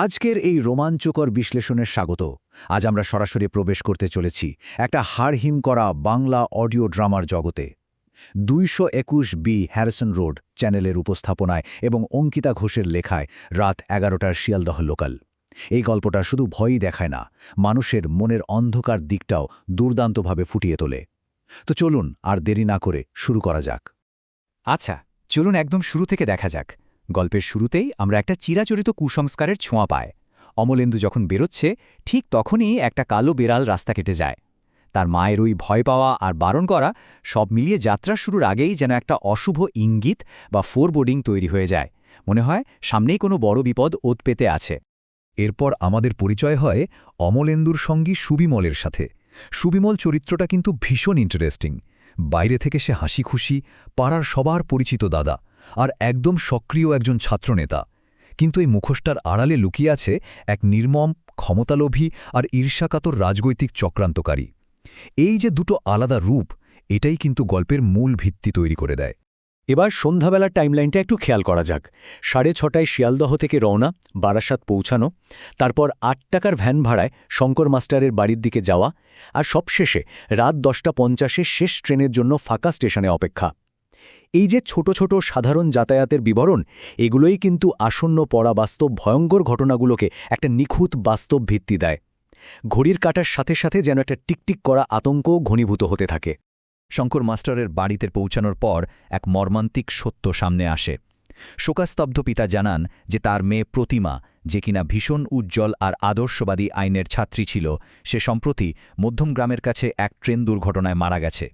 আজকের এই রোমাঞ্চকর বিশ্লেষণের স্বাগত। আজ আমরা সরাসরি প্রবেশ করতে চলেছি একটা হাড়হিম করা বাংলা অডিও ড্রামার জগতে। ২২১ হ্যারিসন রোড চ্যানেলের উপস্থাপনায় এবং অঙ্কিতা ঘোষের লেখায় রাত ১১টার শিয়ালদহ লোকাল। এই গল্পটা শুধু ভয়ই দেখায় না, মানুষের মনের অন্ধকার দিকটাও দুর্দান্তভাবে ফুটিয়ে তোলে। তো চলুন আর দেরি না করে শুরু করা যাক। আচ্ছা, চলুন একদম শুরু থেকে দেখা যাক। গল্পের শুরুতেই আমরা একটা চিরাচরিত কুসংস্কারের ছোঁয়া পাই। অমলেন্দু যখন বেরোচ্ছে, ঠিক তখনই একটা কালো বেড়াল রাস্তা কেটে যায়। তার মায়ের ওই ভয় পাওয়া আর বারণ করা সব মিলিয়ে যাত্রা শুরুর আগেই যেন একটা অশুভ ইঙ্গিত বা ফোরবোর্ডিং তৈরি হয়ে যায়। মনে হয় সামনেই কোনো বড় বিপদ ওত পেতে আছে। এরপর আমাদের পরিচয় হয় অমলেন্দুর সঙ্গী সুবিমলের সাথে। সুবিমল চরিত্রটা কিন্তু ভীষণ ইন্টারেস্টিং। বাইরে থেকে সে হাসি খুশি, পাড়ার সবার পরিচিত দাদা, আর একদম সক্রিয় একজন ছাত্রনেতা। কিন্তু এই মুখোশটার আড়ালে লুকিয়ে আছে এক নির্মম, ক্ষমতালোভী আর ঈর্ষাকাতর রাজনৈতিক চক্রান্তকারী। এই যে দুটো আলাদা রূপ, এটাই কিন্তু গল্পের মূল ভিত্তি তৈরি করে দেয়। এবার সন্ধ্যাবেলার টাইমলাইনটা একটু খেয়াল করা যাক। ৬:৩০ শিয়ালদহ থেকে রওনা, বারাসাত পৌঁছানো, তারপর ৮ টাকার ভ্যান ভাড়ায় শঙ্কর মাস্টারের বাড়ির দিকে যাওয়া, আর সবশেষে রাত ১০:৫০ শেষ ট্রেনের জন্য ফাঁকা স্টেশনে অপেক্ষা। এই যে ছোট ছোট সাধারণ যাতায়াতের বিবরণ, এগুলোই কিন্তু আসন্ন পরাবাস্তব ভয়ঙ্কর ঘটনাগুলোকে একটা নিখুঁত বাস্তব ভিত্তি দেয়। ঘড়ির কাঁটার সাথে সাথে যেন একটা টিকটিক করা আতঙ্কও ঘনীভূত হতে থাকে। শঙ্কর মাস্টারের বাড়িতে পৌঁছানোর পর এক মর্মান্তিক সত্য সামনে আসে। শোকাস্তব্ধ পিতা জানান যে তার মেয়ে প্রতিমা, যে কিনা ভীষণ উজ্জ্বল আর আদর্শবাদী আইনের ছাত্রী ছিল, সে সম্প্রতি মধ্যমগ্রামের কাছে এক ট্রেন দুর্ঘটনায় মারা গেছে।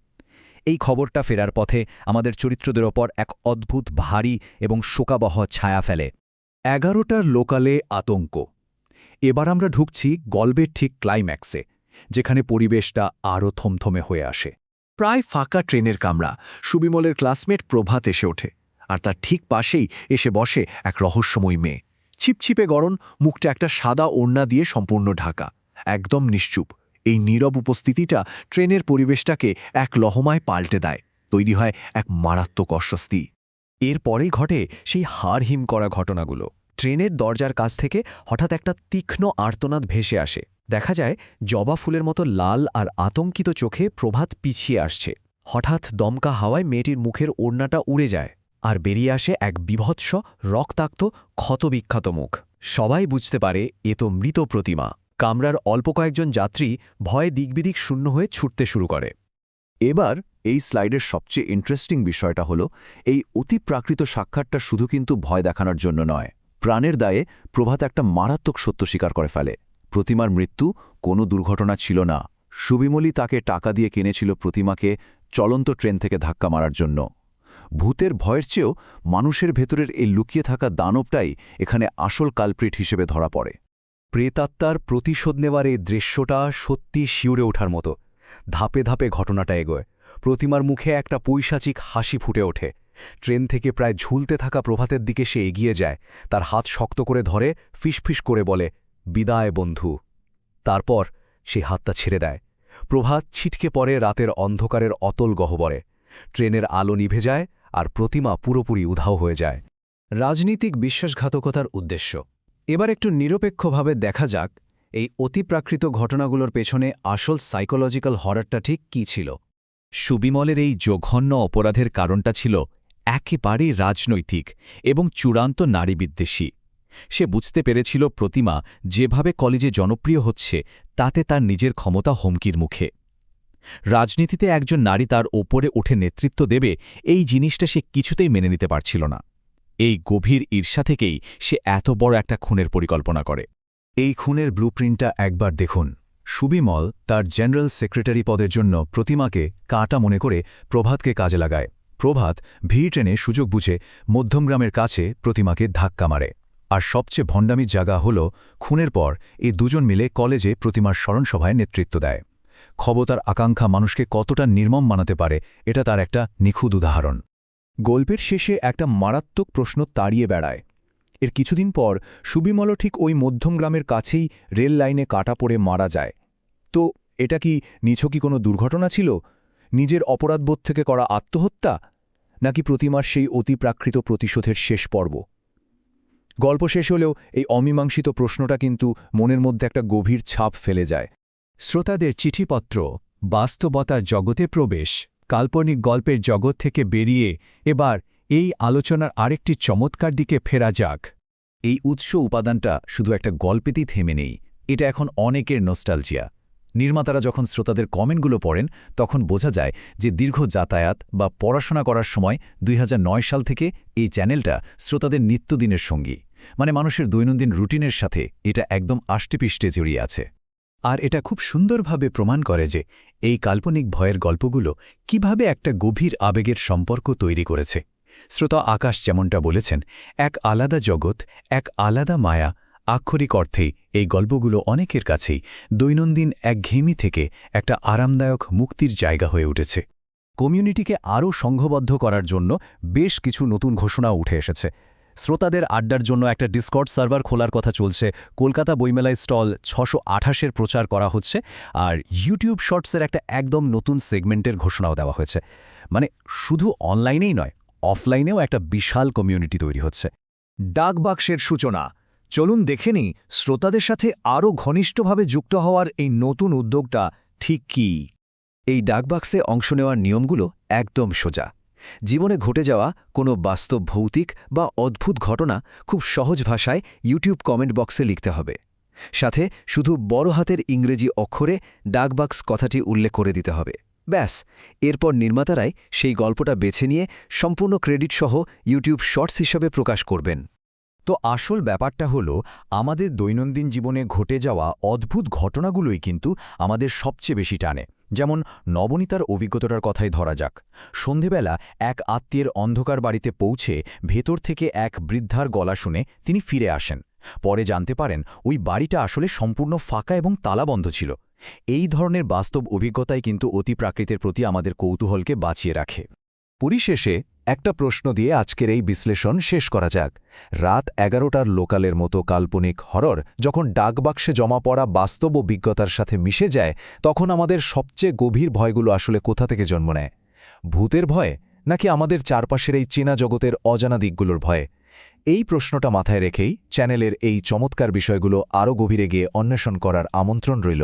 এই খবরটা ফেরার পথে আমাদের চরিত্রদের ওপর এক অদ্ভুত ভারী এবং শোকাবহ ছায়া ফেলে। ১১টার লোকালে আতঙ্ক। এবার আমরা ঢুকছি গল্পের ঠিক ক্লাইম্যাক্সে, যেখানে পরিবেশটা আরও থমথমে হয়ে আসে। প্রায় ফাঁকা ট্রেনের কামরা। সুবিমলের ক্লাসমেট প্রভাত এসে ওঠে, আর তার ঠিক পাশেই এসে বসে এক রহস্যময়ী মেয়ে। ছিপছিপে গরম, মুখটা একটা সাদা ওড়না দিয়ে সম্পূর্ণ ঢাকা, একদম নিশ্চুপ। এই নীরব উপস্থিতিটা ট্রেনের পরিবেশটাকে এক লহমায় পাল্টে দেয়। তৈরি হয় এক মারাত্মক অস্বস্তি। এরপরেই ঘটে সেই হাড়হিম করা ঘটনাগুলো। ট্রেনের দরজার কাছ থেকে হঠাৎ একটা তীক্ষ্ণ আর্তনাদ ভেসে আসে। দেখা যায় জবা ফুলের মতো লাল আর আতঙ্কিত চোখে প্রভাত পিছিয়ে আসছে। হঠাৎ দমকা হাওয়ায় মেয়েটির মুখের ওড়নাটা উড়ে যায়, আর বেরিয়ে আসে এক বিভৎস, রক্তাক্ত, ক্ষতবিখ্যাত মুখ। সবাই বুঝতে পারে এ তো মৃত প্রতিমা। কামরার অল্প কয়েকজন যাত্রী ভয়ে দিকবিদিক শূন্য হয়ে ছুটতে শুরু করে। এবার এই স্লাইডের সবচেয়ে ইন্টারেস্টিং বিষয়টা হলো, এই অতিপ্রাকৃত সাক্ষাৎটা শুধু কিন্তু ভয় দেখানোর জন্য নয়। প্রাণের দায়ে প্রভাত একটা মারাত্মক সত্য স্বীকার করে ফেলে। প্রতিমার মৃত্যু কোনো দুর্ঘটনা ছিল না। সুবিমলই তাকে টাকা দিয়ে কিনেছিল প্রতিমাকে চলন্ত ট্রেন থেকে ধাক্কা মারার জন্য। ভূতের ভয়ের চেয়েও মানুষের ভেতরের এই লুকিয়ে থাকা দানবটাই এখানে আসল কালপ্রিট হিসেবে ধরা পড়ে। প্রেতাত্মার প্রতিশোধ নেওয়ার এই দৃশ্যটা সত্যি শিউরে ওঠার মতো। ধাপে ধাপে ঘটনাটা এগোয়। প্রতিমার মুখে একটা পৈশাচিক হাসি ফুটে ওঠে। ট্রেন থেকে প্রায় ঝুলতে থাকা প্রভাতের দিকে সে এগিয়ে যায়, তার হাত শক্ত করে ধরে ফিসফিস করে বলে, বিদায় বন্ধু। তারপর সেই হাতটা ছেড়ে দেয়। প্রভাত ছিটকে পড়ে রাতের অন্ধকারের অতল গহ্বরে। ট্রেনের আলো নিভে যায়, আর প্রতিমা পুরোপুরি উধাও হয়ে যায়। রাজনীতিক বিশ্বাসঘাতকতার উদ্দেশ্য। এবার একটু নিরপেক্ষভাবে দেখা যাক এই অতিপ্রাকৃত ঘটনাগুলোর পেছনে আসল সাইকোলজিক্যাল হররটা ঠিক কী ছিল। সুবিমলের এই জঘন্য অপরাধের কারণটা ছিল একেবারেই রাজনৈতিক এবং চূড়ান্ত নারীবিদ্বেষী। সে বুঝতে পেরেছিল প্রতিমা যেভাবে কলেজে জনপ্রিয় হচ্ছে, তাতে তার নিজের ক্ষমতা হুমকির মুখে। রাজনীতিতে একজন নারী তার ওপরে উঠে নেতৃত্ব দেবে, এই জিনিসটা সে কিছুতেই মেনে নিতে পারছিল না। এই গভীর ঈর্ষা থেকেই সে এত বড় একটা খুনের পরিকল্পনা করে। এই খুনের ব্লুপ্রিন্টটা একবার দেখুন। সুবিমল তার জেনারেল সেক্রেটারি পদের জন্য প্রতিমাকে কাঁটা মনে করে প্রভাতকে কাজে লাগায়। প্রভাত ভিড় ট্রেনে সুযোগ বুঝে মধ্যমগ্রামের কাছে প্রতিমাকে ধাক্কা মারে। আর সবচেয়ে ভণ্ডামির জায়গা হল, খুনের পর এই দুজন মিলে কলেজে প্রতিমার স্মরণসভায় নেতৃত্ব দেয়। ক্ষমতার আকাঙ্ক্ষা মানুষকে কতটা নির্মম বানাতে পারে, এটা তার একটা নিখুঁত উদাহরণ। গল্পের শেষে একটা মারাত্মক প্রশ্ন তাড়িয়ে বেড়ায়। এর কিছুদিন পর সুবিমলও ঠিক ওই মধ্যমগ্রামের কাছেই রেল লাইনে কাটা পড়ে মারা যায়। তো এটা কি নিছকই কোনো দুর্ঘটনা ছিল, নিজের অপরাধবোধ থেকে করা আত্মহত্যা, নাকি প্রতিমার সেই অতিপ্রাকৃত প্রতিশোধের শেষ পর্ব? গল্প শেষ হলেও এই অমীমাংসিত প্রশ্নটা কিন্তু মনের মধ্যে একটা গভীর ছাপ ফেলে যায়। শ্রোতাদের চিঠিপত্র, বাস্তবতার জগতে প্রবেশ, কাল্পনিক গল্পের জগৎ থেকে বেরিয়ে এবার এই আলোচনার আরেকটি চমৎকার দিকে ফেরা যাক। এই উৎস উপাদানটা শুধু একটা গল্পেতেই থেমে নেই, এটা এখন অনেকের নস্টালজিয়া। নির্মাতারা যখন শ্রোতাদের কমেন্টগুলো পড়েন তখন বোঝা যায় যে দীর্ঘ যাতায়াত বা পড়াশোনা করার সময় 2009 সাল থেকে এই চ্যানেলটা শ্রোতাদের নিত্যদিনের সঙ্গী, মানে মানুষের দৈনন্দিন রুটিনের সাথে এটা একদম আষ্টেপৃষ্টে জড়িয়ে আছে। আর এটা খুব সুন্দরভাবে প্রমাণ করে যে এই কাল্পনিক ভয়ের গল্পগুলো কিভাবে একটা গভীর আবেগের সম্পর্ক তৈরি করেছে। শ্রোতা আকাশ যেমনটা বলেছেন, এক আলাদা জগৎ, এক আলাদা মায়া। আক্ষরিক অর্থেই এই গল্পগুলো অনেকের কাছেই দৈনন্দিন একঘেয়েমি থেকে একটা আরামদায়ক মুক্তির জায়গা হয়ে উঠেছে। কমিউনিটিকে আরও সংঘবদ্ধ করার জন্য বেশ কিছু নতুন ঘোষণা উঠে এসেছে। শ্রোতাদের আড্ডার জন্য একটা ডিসকর্ড সার্ভার খোলার কথা চলছে, কলকাতা বইমেলায় স্টল 628-এর প্রচার করা হচ্ছে, আর ইউটিউব শর্টসের একটা একদম নতুন সেগমেন্টের ঘোষণাও দেওয়া হয়েছে। মানে শুধু অনলাইনেই নয়, অফলাইনেও একটা বিশাল কমিউনিটি তৈরি হচ্ছে। ডাকবাক্সের সূচনা। চলুন দেখে নিই শ্রোতাদের সাথে আরও ঘনিষ্ঠভাবে যুক্ত হওয়ার এই নতুন উদ্যোগটা ঠিক কী। এই ডাকবাক্সে অংশ নেওয়ার নিয়মগুলো একদম সোজা। জীবনে ঘটে যাওয়া কোনো বাস্তব ভৌতিক বা অদ্ভুত ঘটনা খুব সহজ ভাষায় ইউটিউব কমেন্ট বক্সে লিখতে হবে। সাথে শুধু বড় হাতের ইংরেজি অক্ষরে ডাকবাক্স কথাটি উল্লেখ করে দিতে হবে। ব্যাস, এরপর নির্মাতারাই সেই গল্পটা বেছে নিয়ে সম্পূর্ণ ক্রেডিট সহ ইউটিউব শর্টস হিসাবে প্রকাশ করবেন। তো আসল ব্যাপারটা হলো, আমাদের দৈনন্দিন জীবনে ঘটে যাওয়া অদ্ভুত ঘটনাগুলোই কিন্তু আমাদের সবচেয়ে বেশি টানে। যেমন নবনীতার অভিজ্ঞতার কথাই ধরা যাক। সন্ধেবেলা এক আত্মীয়ের অন্ধকার বাড়িতে পৌঁছে ভেতর থেকে এক বৃদ্ধার গলা শুনে তিনি ফিরে আসেন। পরে জানতে পারেন ওই বাড়িটা আসলে সম্পূর্ণ ফাঁকা এবং তালাবন্ধ ছিল। এই ধরনের বাস্তব অভিজ্ঞতাই কিন্তু অতিপ্রাকৃতের প্রতি আমাদের কৌতূহলকে বাঁচিয়ে রাখে। পরিশেষে একটা প্রশ্ন দিয়ে আজকের এই বিশ্লেষণ শেষ করা যাক। রাত 11টার লোকালের মতো কাল্পনিক হরর যখন ডাকবাক্সে জমা পড়া বাস্তব অভিজ্ঞতার সাথে মিশে যায়, তখন আমাদের সবচেয়ে গভীর ভয়গুলো আসলে কোথা থেকে জন্ম নেয়? ভূতের ভয়, নাকি আমাদের চারপাশের এই চেনা জগতের অজানা দিকগুলোর ভয়ে? এই প্রশ্নটা মাথায় রেখেই চ্যানেলের এই চমৎকার বিষয়গুলো আরও গভীরে গিয়ে অন্বেষণ করার আমন্ত্রণ রইল।